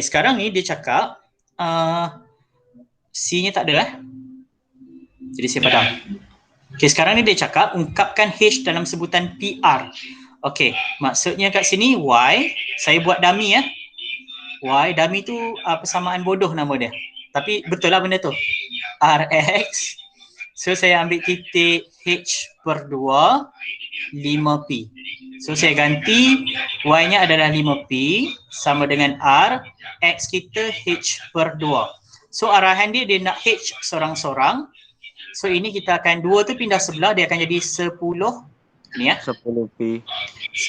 Sekarang ni dia cakap C-nya tak ada lah. Jadi saya padam. Okey, sekarang ni dia cakap ungkapkan H dalam sebutan PR. Okey, maksudnya kat sini Y, saya buat dummy ya. Y, dummy tu persamaan bodoh nama dia. Tapi betul lah benda tu. RX. So saya ambil titik H per 2, 5P. So saya ganti Y-nya adalah 5P sama dengan R, X kita H per 2. So arahan dia nak H sorang-sorang. So ini kita akan 2 tu pindah sebelah, dia akan jadi 10. Ni ya. 10P.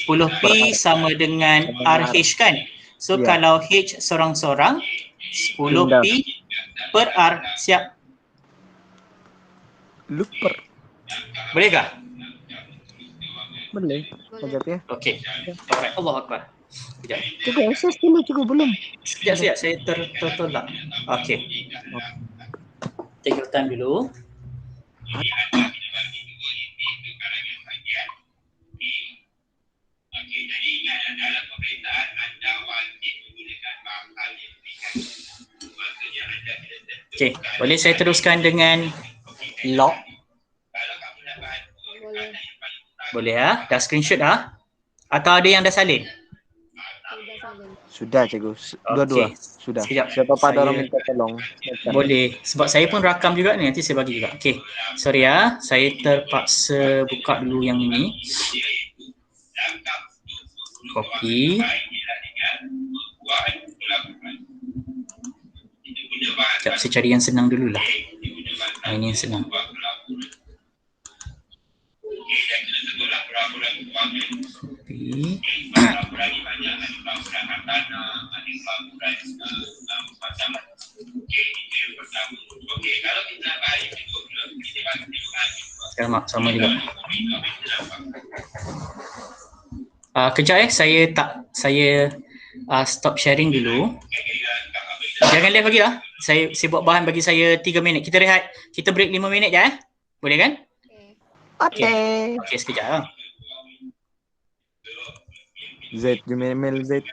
10P sama dengan RH kan. So kalau H sorang-sorang 10P per R. Siap? Luper. Bolehkah? Boleh. Sekejap ya. Okey. Alright. Allahu Akbar. Sekejap. Cikgu, akses dulu cikgu, belum. Sekejap. Saya tertolak. Okey. Take your time dulu. Okey, boleh saya teruskan dengan log? Boleh ya? Dah screenshot dah? Atau ada yang dah salin? Sudah cikgu. Dua-dua. Sudah. Sekejap. Siapa pada orang minta tolong. Boleh. Sebab saya pun rakam juga ni. Nanti saya bagi juga. Okey. Sorry ya. Saya terpaksa buka dulu yang ini. Copy. Sekejap saya cari yang senang dululah. Ini yang senang. Copy. Sekarang sama juga. Kejap saya stop sharing dulu. Jangan live lagi lah. Saya buat bahan bagi saya 3 minit. Kita rehat. Kita break 5 minit je Boleh kan? Okey. Okey, sekejap lah. Z, Gmail Z.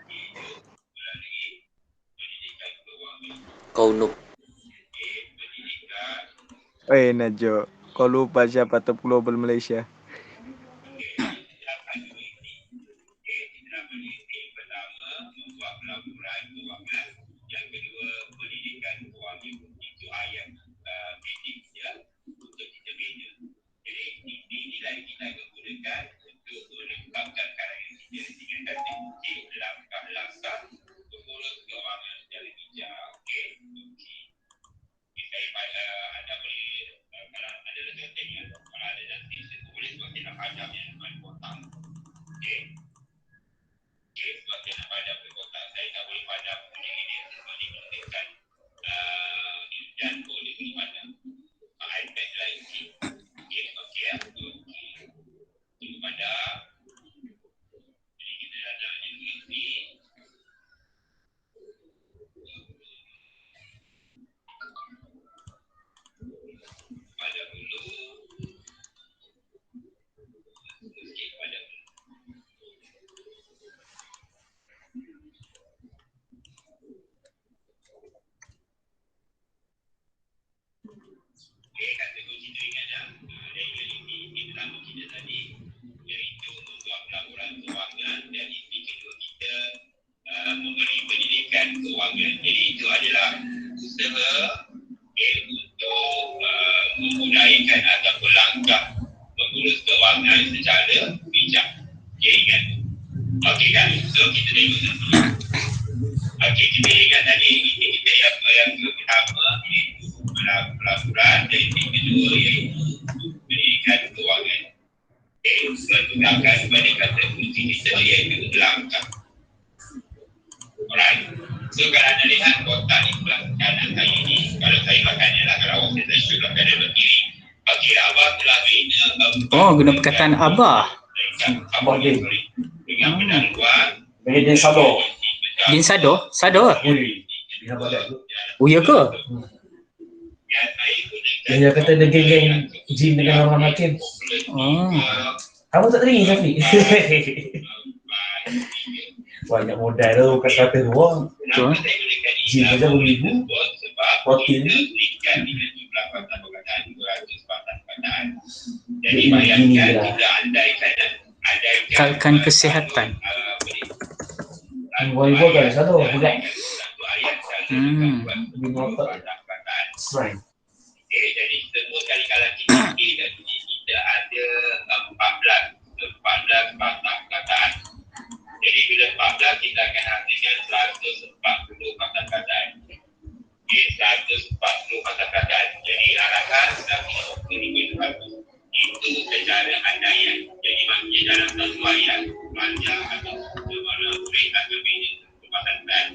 Kau noob. Najwa. Kau lupa siapa top global Malaysia. Memberi pendidikan keuangan. Jadi itu adalah usaha memudahkan ataupun langkah mengurus kewangan secara bijak. Okey, ingat. Okey kan? So kita tengok dulu. Okey, kita ingat tadi kita yang pertama iaitu pelaburan dan yang kedua iaitu pendidikan kewangan. Okey, menggunakan kepada kata kunci kita iaitu langkah. Alright. So kalau anda lihat kotak di sebelah kanan saya ini, kalau saya makan ialah kalau awak saya sebelah kanan berdiri. Okey, Abah telah bina Oh, guna perkataan Abah. Abah dia. dengan penangguhan Bagi dia sadar. Din Sado? Sado? Ui, dia badak tu. Oh, ya ke? yang saya gunakan. Dia kata dia geng-geng gym dengan orang hakim. Oh. Kamu tak teringin Syafiq? Banyak modal tu kat kata doang. Betul. Gym saja beribu. Protein. Jadi bayangkan kita andaikan Kekalkan kesihatan. Ibu kan satu budak. Lebih ngotot. Strength. Jadi semua kali kalau kita dan kita ada 14 patah perkataan. Jadi bila 14 kita akan hasilkan 140 patah perkataan. Okey, 140 patah perkataan. Jadi arahan sudah 50-100. Itu secara andaian. Jadi maksudnya dalam satu ayat panjang atau mana boleh atau beda perkataan.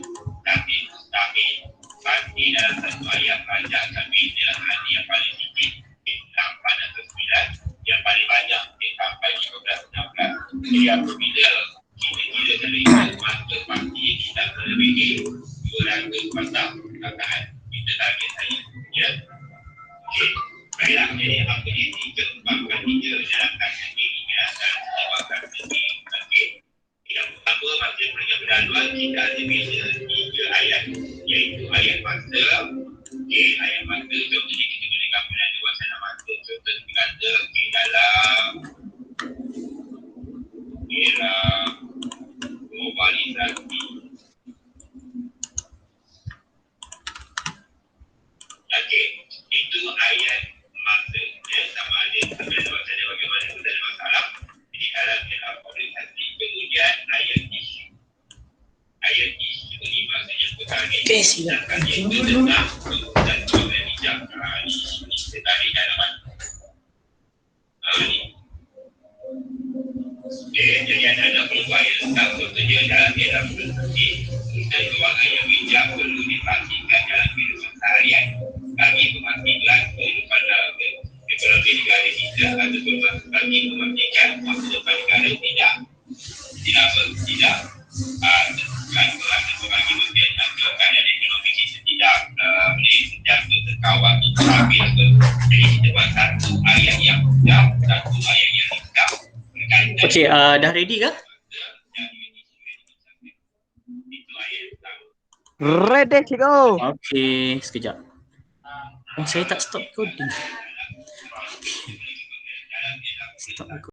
Tapi mustahil pasti dalam satu ayat panjang tapi dia hanya yang paling sedikit 8 atau 9, yang paling banyak dia sampai 15-16. Jadi apabila kita terlihat masa pasti kita melebihi 200 patah perkataan. Itu target saya. Ya. Okey. Baiklah, jadi apa yang dikembangkan tiga dalam kasus ini dan sebabkan ini. Okey. Yang pertama masih punya pendahuluan kita ada beza 3 ayat, iaitu ayat masa. Okey, ayat masa contohnya kita gunakan pendahuluan sana masa. Contoh kata dalam era globalisasi. Okey, itu ayat masa. Ya, sama ada pendahuluan sana bagaimana itu ada masalah. Jadi dalam era globalisasi. Kemudian ayat isu. Ayat isu ini maksudnya perkara sedangkan iaitu tentang keputusan kewangan bijak. Isu ini kita tarik dalam ni. Jadi ada pelbagai tentang contohnya dalam era globalisasi dan kewangan yang bijak perlu dipastikan dalam kehidupan seharian bagi memastikan kehidupan ekonomi negara kita ataupun bagi memastikan masa depan negara tidak kan bagi mungkin keadaan ekonomi kita tidak boleh terjangkau terkawal atau terakhir. Jadi kita buat satu ayat yang mudah, satu ayat yang mudah berkaitan. Okey, dah ready ke? Ready to go. Okey, sekejap. Oh, saya tak stop recording. Stop recording.